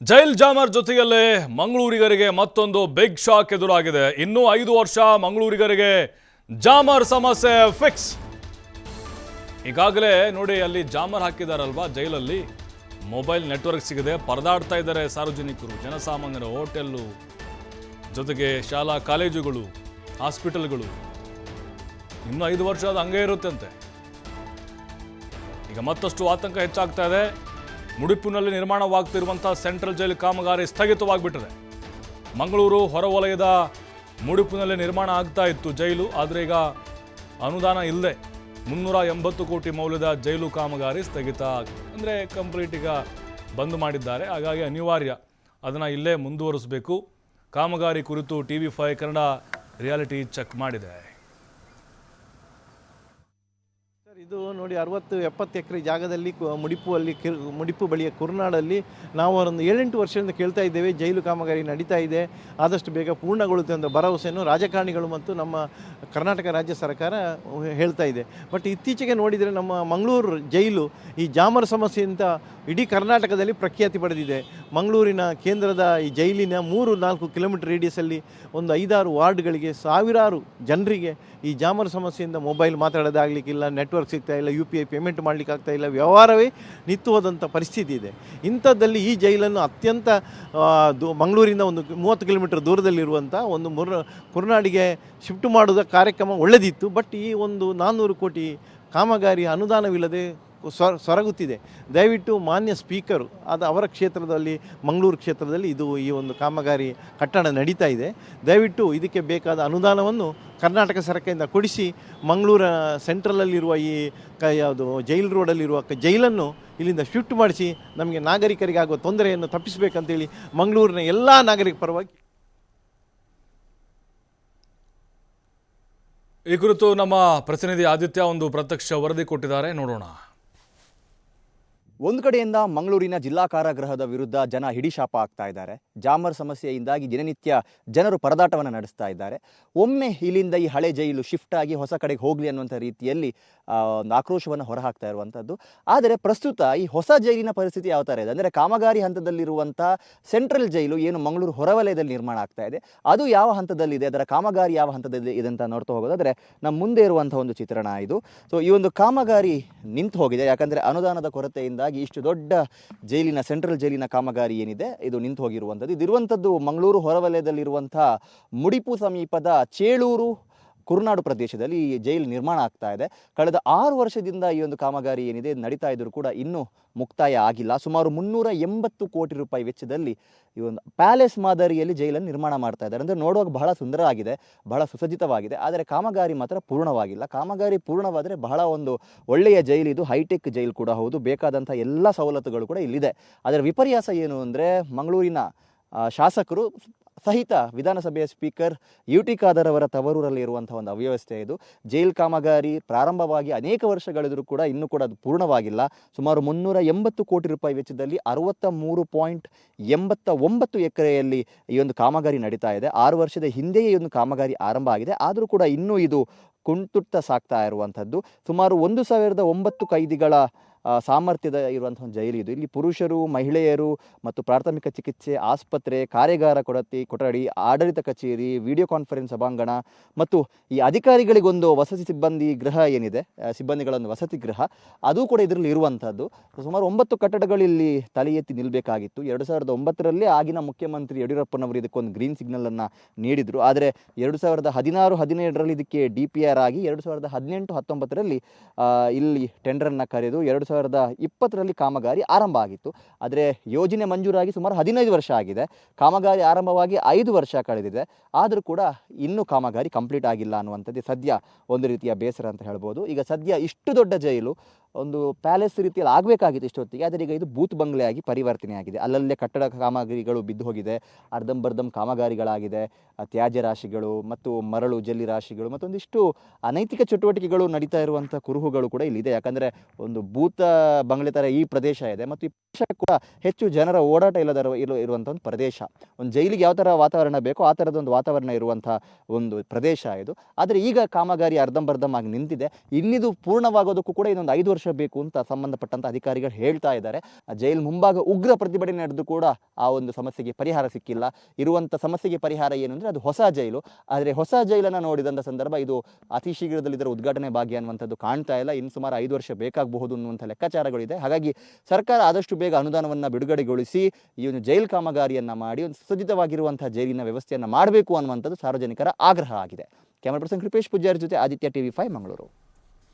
Jail jammer ಜೊತೆಯಲ್ಲೇ ಮಂಗಳೂರಿಗರಿಗೆ ಮತ್ತೊಂದು big shock ಎದುರಾಗಿದೆ. ಇನ್ನೂ 5 ವರ್ಷ ಮಂಗಳೂರಿಗರಿಗೆ ಜಾಮರ್ ಸಮಸ್ಯೆ ಫಿಕ್ಸ್. ಈಗಾಗಲೇ ನೋಡಿ ಅಲ್ಲಿ ಜಾಮರ್ ಹಾಕಿದಾರಲ್ವಾ ಜೈಲಲ್ಲಿ, ಮೊಬೈಲ್ ನೆಟ್ವರ್ಕ್ ಸಿಗದೆ ಪರದಾಡ್ತಾ ಇದ್ದಾರೆ ಸಾರ್ವಜನಿಕರು, ಜನಸಾಮಾನ್ಯರು, ಹೋಟೆಲ್ಲು ಜೊತೆಗೆ ಶಾಲಾ ಕಾಲೇಜುಗಳು, ಹಾಸ್ಪಿಟಲ್ಗಳು. ಇನ್ನೂ 5 ವರ್ಷ ಅದು ಹಂಗೆ ಇರುತ್ತಂತೆ. ಈಗ ಮತ್ತಷ್ಟು ಆತಂಕ ಹೆಚ್ಚಾಗ್ತಾ ಇದೆ. ಮುಡಿಪಿನಲ್ಲಿ ನಿರ್ಮಾಣವಾಗ್ತಿರುವಂಥ ಸೆಂಟ್ರಲ್ ಜೈಲು ಕಾಮಗಾರಿ ಸ್ಥಗಿತವಾಗಿಬಿಟ್ಟಿದೆ. ಮಂಗಳೂರು ಹೊರವಲಯದ ಮುಡಿಪಿನಲ್ಲಿ ನಿರ್ಮಾಣ ಆಗ್ತಾ ಇತ್ತು ಜೈಲು, ಆದರೆ ಈಗ ಅನುದಾನ ಇಲ್ಲದೆ 380 ಕೋಟಿ ಮೌಲ್ಯದ ಜೈಲು ಕಾಮಗಾರಿ ಸ್ಥಗಿತ, ಅಂದರೆ ಕಂಪ್ಲೀಟ್ ಈಗ ಬಂದ್ ಮಾಡಿದ್ದಾರೆ. ಹಾಗಾಗಿ ಅನಿವಾರ್ಯ ಅದನ್ನು ಇಲ್ಲೇ ಮುಂದುವರಿಸಬೇಕು. ಕಾಮಗಾರಿ ಕುರಿತು TV5 ಕನ್ನಡ ರಿಯಾಲಿಟಿ ಚೆಕ್ ಮಾಡಿದೆ. ಇದು ನೋಡಿ 60-70 ಎಕರೆ ಜಾಗದಲ್ಲಿ ಮುಡಿಪು ಬಳಿಯ ಕುರ್ನಾಡಲ್ಲಿ ನಾವು ಒಂದು 7-8 ವರ್ಷದಿಂದ ಕೇಳ್ತಾ ಇದ್ದೇವೆ. ಜೈಲು ಕಾಮಗಾರಿ ನಡೀತಾ ಇದೆ, ಆದಷ್ಟು ಬೇಗ ಪೂರ್ಣಗೊಳ್ಳುತ್ತೆ ಅಂತ ಭರವಸೆಯನ್ನು ರಾಜಕಾರಣಿಗಳು ಮತ್ತು ನಮ್ಮ ಕರ್ನಾಟಕ ರಾಜ್ಯ ಸರ್ಕಾರ ಹೇಳ್ತಾ ಇದೆ. ಬಟ್ ಇತ್ತೀಚೆಗೆ ನೋಡಿದರೆ ನಮ್ಮ ಮಂಗಳೂರು ಜೈಲು ಈ ಜಾಮರ್ ಸಮಸ್ಯೆಯಿಂದ ಇಡೀ ಕರ್ನಾಟಕದಲ್ಲಿ ಪ್ರಖ್ಯಾತಿ ಪಡೆದಿದೆ. ಮಂಗಳೂರಿನ ಕೇಂದ್ರದ ಈ ಜೈಲಿನ 3-4 ಕಿಲೋಮೀಟರ್ ರೇಡಿಯಸಲ್ಲಿ ಒಂದು 5-6 ವಾರ್ಡ್ಗಳಿಗೆ ಸಾವಿರಾರು ಜನರಿಗೆ ಈ ಜಾಮರ್ ಸಮಸ್ಯೆಯಿಂದ ಮೊಬೈಲ್ ಮಾತಾಡೋದಾಗಲಿಕ್ಕಿಲ್ಲ, ನೆಟ್ವರ್ಕ್ ಸಿಗ್ತಾ ಇಲ್ಲ, UPI ಪೇಮೆಂಟ್ ಮಾಡಲಿಕ್ಕೆ ಆಗ್ತಾ ಇಲ್ಲ, ವ್ಯವಹಾರವೇ ನಿಂತು ಹೋದಂಥ ಪರಿಸ್ಥಿತಿ ಇದೆ. ಇಂಥದ್ದಲ್ಲಿ ಈ ಜೈಲನ್ನು ಅತ್ಯಂತ ಮಂಗಳೂರಿಂದ ಒಂದು 30 ಕಿಲೋಮೀಟರ್ ದೂರದಲ್ಲಿರುವಂಥ ಒಂದು ಕುರ್ನಾಡಿಗೆ ಶಿಫ್ಟ್ ಮಾಡೋದ ಕಾರ್ಯಕ್ರಮ ಒಳ್ಳೆದಿತ್ತು. ಬಟ್ ಈ ಒಂದು 400 ಕೋಟಿ ಕಾಮಗಾರಿ ಅನುದಾನವಿಲ್ಲದೆ ಸೊರಗುತ್ತಿದೆ. ದಯವಿಟ್ಟು ಮಾನ್ಯ ಸ್ಪೀಕರು ಅವರ ಕ್ಷೇತ್ರದಲ್ಲಿ, ಮಂಗಳೂರು ಕ್ಷೇತ್ರದಲ್ಲಿ ಈ ಒಂದು ಕಾಮಗಾರಿ ಕಟ್ಟಡ ನಡೀತಾ ಇದೆ. ದಯವಿಟ್ಟು ಇದಕ್ಕೆ ಬೇಕಾದ ಅನುದಾನವನ್ನು ಕರ್ನಾಟಕ ಸರ್ಕಾರದಿಂದ ಕೊಡಿಸಿ ಮಂಗಳೂರ ಸೆಂಟ್ರಲಲ್ಲಿರುವ ಈ ಯಾವುದು ಜೈಲ್ ರೋಡಲ್ಲಿರುವ ಜೈಲನ್ನು ಇಲ್ಲಿಂದ ಶಿಫ್ಟ್ ಮಾಡಿಸಿ ನಮಗೆ ನಾಗರಿಕರಿಗೆ ಆಗುವ ತೊಂದರೆಯನ್ನು ತಪ್ಪಿಸಬೇಕಂತೇಳಿ ಮಂಗಳೂರಿನ ಎಲ್ಲ ನಾಗರಿಕ ಪರವಾಗಿ ಈ ಕುರಿತು ನಮ್ಮ ಪ್ರತಿನಿಧಿ ಆದಿತ್ಯ ಒಂದು ಪ್ರತ್ಯಕ್ಷ ವರದಿ ಕೊಟ್ಟಿದ್ದಾರೆ, ನೋಡೋಣ. ಒಂದು ಕಡೆಯಿಂದ ಮಂಗಳೂರಿನ ಜಿಲ್ಲಾ ಕಾರಾಗೃಹದ ವಿರುದ್ಧ ಜನ ಹಿಡಿಶಾಪ ಆಗ್ತಾ ಇದ್ದಾರೆ. ಜಾಮರ್ ಸಮಸ್ಯೆಯಿಂದಾಗಿ ದಿನನಿತ್ಯ ಜನರು ಪರದಾಟವನ್ನು ನಡೆಸ್ತಾ ಇದ್ದಾರೆ. ಒಮ್ಮೆ ಇಲ್ಲಿಂದ ಈ ಹಳೆ ಜೈಲು ಶಿಫ್ಟ್ ಆಗಿ ಹೊಸ ಕಡೆಗೆ ಹೋಗಲಿ ಅನ್ನುವಂಥ ರೀತಿಯಲ್ಲಿ ಒಂದು ಆಕ್ರೋಶವನ್ನು ಹೊರಹಾಕ್ತಾ ಇರುವಂಥದ್ದು. ಆದರೆ ಪ್ರಸ್ತುತ ಈ ಹೊಸ ಜೈಲಿನ ಪರಿಸ್ಥಿತಿ ಯಾವ ಥರ ಇದೆ ಅಂದರೆ, ಕಾಮಗಾರಿ ಹಂತದಲ್ಲಿರುವಂಥ ಸೆಂಟ್ರಲ್ ಜೈಲು ಏನು ಮಂಗಳೂರು ಹೊರವಲಯದಲ್ಲಿ ನಿರ್ಮಾಣ ಆಗ್ತಾ ಇದೆ, ಅದು ಯಾವ ಹಂತದಲ್ಲಿದೆ, ಅದರ ಕಾಮಗಾರಿ ಯಾವ ಹಂತದಲ್ಲಿ ಇದೆ ಅಂತ ನೋಡ್ತಾ ಹೋಗೋದಾದರೆ ನಮ್ಮ ಮುಂದೆ ಇರುವಂಥ ಒಂದು ಚಿತ್ರಣ ಇದು. ಸೊ ಈ ಒಂದು ಕಾಮಗಾರಿ ನಿಂತು ಹೋಗಿದೆ, ಯಾಕಂದರೆ ಅನುದಾನದ ಕೊರತೆಯಿಂದ ಇಷ್ಟು ದೊಡ್ಡ ಜೈಲಿನ ಸೆಂಟ್ರಲ್ ಜೈಲಿನ ಕಾಮಗಾರಿ ಏನಿದೆ ಇದು ನಿಂತು ಹೋಗಿರುವಂಥದ್ದು. ಇದಿರುವಂಥದ್ದು ಮಂಗಳೂರು ಹೊರವಲಯದಲ್ಲಿರುವಂಥ ಮುಡಿಪು ಸಮೀಪದ ಚೇಳೂರು ಕುರ್ನಾಡು ಪ್ರದೇಶದಲ್ಲಿ ಈ ಜೈಲು ನಿರ್ಮಾಣ ಆಗ್ತಾ ಇದೆ. ಕಳೆದ 6 ವರ್ಷದಿಂದ ಈ ಒಂದು ಕಾಮಗಾರಿ ಏನಿದೆ ನಡೀತಾ ಇದ್ದರೂ ಕೂಡ ಇನ್ನೂ ಮುಕ್ತಾಯ ಆಗಿಲ್ಲ. ಸುಮಾರು 380 ಕೋಟಿ ರೂಪಾಯಿ ವೆಚ್ಚದಲ್ಲಿ ಈ ಒಂದು ಪ್ಯಾಲೇಸ್ ಮಾದರಿಯಲ್ಲಿ ಜೈಲನ್ನು ನಿರ್ಮಾಣ ಮಾಡ್ತಾ ಇದ್ದಾರೆ. ಅಂದರೆ ನೋಡುವಾಗ ಬಹಳ ಸುಂದರ ಆಗಿದೆ, ಬಹಳ ಸುಸಜ್ಜಿತವಾಗಿದೆ. ಆದರೆ ಕಾಮಗಾರಿ ಮಾತ್ರ ಪೂರ್ಣವಾಗಿಲ್ಲ. ಕಾಮಗಾರಿ ಪೂರ್ಣವಾದರೆ ಬಹಳ ಒಂದು ಒಳ್ಳೆಯ ಜೈಲು, ಇದು ಹೈಟೆಕ್ ಜೈಲು ಕೂಡ ಹೌದು, ಬೇಕಾದಂಥ ಎಲ್ಲ ಸವಲತ್ತುಗಳು ಕೂಡ ಇಲ್ಲಿದೆ. ಅದರ ವಿಪರ್ಯಾಸ ಏನು ಅಂದರೆ, ಮಂಗಳೂರಿನ ಶಾಸಕರು ಸಹಿತ ವಿಧಾನಸಭೆಯ ಸ್ಪೀಕರ್ UT ಖಾದರ್ ಅವರ ತವರೂರಲ್ಲಿ ಇರುವಂಥ ಒಂದು ಅವ್ಯವಸ್ಥೆ ಇದು. ಜೈಲ್ ಕಾಮಗಾರಿ ಪ್ರಾರಂಭವಾಗಿ ಅನೇಕ ವರ್ಷಗಳಿದ್ರೂ ಕೂಡ ಇನ್ನೂ ಕೂಡ ಅದು ಪೂರ್ಣವಾಗಿಲ್ಲ. ಸುಮಾರು 380 ಕೋಟಿ ರೂಪಾಯಿ ವೆಚ್ಚದಲ್ಲಿ 63.89 ಎಕರೆಯಲ್ಲಿ ಈ ಒಂದು ಕಾಮಗಾರಿ ನಡೀತಾ ಇದೆ. 6 ವರ್ಷದ ಹಿಂದೆಯೇ ಈ ಒಂದು ಕಾಮಗಾರಿ ಆರಂಭ ಆಗಿದೆ, ಆದರೂ ಕೂಡ ಇನ್ನೂ ಇದು ಕುಂಟುತ್ತಾ ಸಾಕ್ತಾ ಇರುವಂಥದ್ದು. ಸುಮಾರು 1009 ಕೈದಿಗಳ ಸಾಮರ್ಥ್ಯದ ಇರುವಂಥ ಒಂದು ಜೈಲು ಇದು. ಇಲ್ಲಿ ಪುರುಷರು, ಮಹಿಳೆಯರು ಮತ್ತು ಪ್ರಾಥಮಿಕ ಚಿಕಿತ್ಸೆ, ಆಸ್ಪತ್ರೆ, ಕಾರ್ಯಾಗಾರ ಕೊಠಡಿ, ಆಡಳಿತ ಕಚೇರಿ, ವಿಡಿಯೋ ಕಾನ್ಫರೆನ್ಸ್ ಸಭಾಂಗಣ ಮತ್ತು ಈ ಅಧಿಕಾರಿಗಳಿಗೊಂದು ವಸತಿ ಸಿಬ್ಬಂದಿ ಗೃಹ ಏನಿದೆ, ಸಿಬ್ಬಂದಿಗಳೊಂದು ವಸತಿ ಗೃಹ, ಅದು ಕೂಡ ಇದರಲ್ಲಿ ಇರುವಂಥದ್ದು. ಸುಮಾರು 9 ಕಟ್ಟಡಗಳು ಇಲ್ಲಿ ತಲೆ ಎತ್ತಿ ನಿಲ್ಲಬೇಕಾಗಿತ್ತು. 2009ರಲ್ಲಿ ಆಗಿನ ಮುಖ್ಯಮಂತ್ರಿ ಯಡಿಯೂರಪ್ಪನವರು ಇದಕ್ಕೊಂದು ಗ್ರೀನ್ ಸಿಗ್ನಲನ್ನು ನೀಡಿದರು. ಆದರೆ 2016-17ರಲ್ಲಿ ಇದಕ್ಕೆ DPR ಆಗಿ 2018-19ರಲ್ಲಿ ಇಲ್ಲಿ ಟೆಂಡರನ್ನು ಕರೆದು 2020ರಲ್ಲಿ ಕಾಮಗಾರಿ ಆರಂಭ ಆಗಿತ್ತು. ಆದರೆ ಯೋಜನೆ ಮಂಜೂರಾಗಿ ಸುಮಾರು 15 ವರ್ಷ ಆಗಿದೆ. ಕಾಮಗಾರಿ ಆರಂಭವಾಗಿ 5 ವರ್ಷ ಕಳೆದಿದೆ, ಆದರೂ ಕೂಡ ಇನ್ನೂ ಕಾಮಗಾರಿ ಕಂಪ್ಲೀಟ್ ಆಗಿಲ್ಲ ಅನ್ನುವಂಥದ್ದು ಸದ್ಯ ಒಂದು ರೀತಿಯ ಬೇಸರ ಅಂತ ಹೇಳ್ಬೋದು. ಈಗ ಸದ್ಯ ಇಷ್ಟು ದೊಡ್ಡ ಜೈಲು ಒಂದು ಪ್ಯಾಲೇಸ್ ರೀತಿಯಲ್ಲಿ ಆಗಬೇಕಾಗಿತ್ತು ಇಷ್ಟೊತ್ತಿಗೆ, ಆದರೆ ಈಗ ಇದು ಬೂತ್ ಬಂಗ್ಲೆ ಆಗಿ ಪರಿವರ್ತನೆ ಆಗಿದೆ. ಅಲ್ಲಲ್ಲೇ ಕಟ್ಟಡ ಕಾಮಗಾರಿಗಳು ಬಿದ್ದು ಹೋಗಿದೆ, ಅರ್ಧಂಬರ್ಧಂ ಕಾಮಗಾರಿಗಳಾಗಿದೆ, ತ್ಯಾಜ್ಯ ರಾಶಿಗಳು ಮತ್ತು ಮರಳು ಜಲ್ಲಿ ರಾಶಿಗಳು ಮತ್ತೊಂದಿಷ್ಟು ಅನೈತಿಕ ಚಟುವಟಿಕೆಗಳು ನಡೀತಾ ಇರುವಂಥ ಕುರುಹುಗಳು ಕೂಡ ಇಲ್ಲಿದೆ. ಯಾಕಂದರೆ ಒಂದು ಬೂತ್ ಬಂಗ್ಲೆ ಥರ ಈ ಪ್ರದೇಶ ಇದೆ ಮತ್ತು ಈ ಪ್ರದೇಶ ಕೂಡ ಹೆಚ್ಚು ಜನರ ಓಡಾಟ ಇರುವಂಥ ಒಂದು ಪ್ರದೇಶ. ಒಂದು ಜೈಲಿಗೆ ಯಾವ ಥರ ವಾತಾವರಣ ಬೇಕೋ ಆ ಥರದ ಒಂದು ವಾತಾವರಣ ಇರುವಂಥ ಒಂದು ಪ್ರದೇಶ ಇದು. ಆದರೆ ಈಗ ಕಾಮಗಾರಿ ಅರ್ಧಂಬರ್ಧಂ ಆಗಿ ನಿಂತಿದೆ. ಇನ್ನಿದು ಪೂರ್ಣವಾಗೋದಕ್ಕೂ ಕೂಡ ಇನ್ನೊಂದು 5 ವರ್ಷ ಬೇಕು ಅಂತ ಸಂಬಂಧಪಟ್ಟಂಥ ಅಧಿಕಾರಿಗಳು ಹೇಳ್ತಾ ಇದ್ದಾರೆ. ಜೈಲು ಮುಂಭಾಗ ಉಗ್ರ ಪ್ರತಿಭಟನೆ ನಡೆದು ಕೂಡ ಆ ಒಂದು ಸಮಸ್ಯೆಗೆ ಪರಿಹಾರ ಸಿಕ್ಕಿಲ್ಲ. ಇರುವಂಥ ಸಮಸ್ಯೆಗೆ ಪರಿಹಾರ ಏನು ಅಂದರೆ ಅದು ಹೊಸ ಜೈಲು. ಆದರೆ ಹೊಸ ಜೈಲನ್ನು ನೋಡಿದಂಥ ಸಂದರ್ಭ ಇದು ಅತಿ ಶೀಘ್ರದಲ್ಲಿ ಇದರ ಉದ್ಘಾಟನೆ ಭಾಗ್ಯ ಅನ್ನುವಂಥದ್ದು ಕಾಣ್ತಾ ಇಲ್ಲ. ಇನ್ನು ಸುಮಾರು 5 ವರ್ಷ ಬೇಕಾಗಬಹುದು ಅನ್ನುವಂಥ ಲೆಕ್ಕಾಚಾರಗಳಿದೆ. ಹಾಗಾಗಿ ಸರ್ಕಾರ ಆದಷ್ಟು ಬೇಗ ಅನುದಾನವನ್ನು ಬಿಡುಗಡೆಗೊಳಿಸಿ ಈ ಒಂದು ಜೈಲು ಕಾಮಗಾರಿಯನ್ನು ಮಾಡಿ ಒಂದು ಸುಸಜ್ಜಿತವಾಗಿರುವಂಥ ಜೈಲಿನ ವ್ಯವಸ್ಥೆಯನ್ನು ಮಾಡಬೇಕು ಅನ್ನುವಂಥದ್ದು ಸಾರ್ವಜನಿಕರ ಆಗ್ರಹ ಆಗಿದೆ. ಕ್ಯಾಮರಾ ಪರ್ಸನ್ ಕೃಪೇಶ್ ಪೂಜಾರಿ ಜೊತೆ ಆದಿತ್ಯ TV5 ಮಂಗಳೂರು.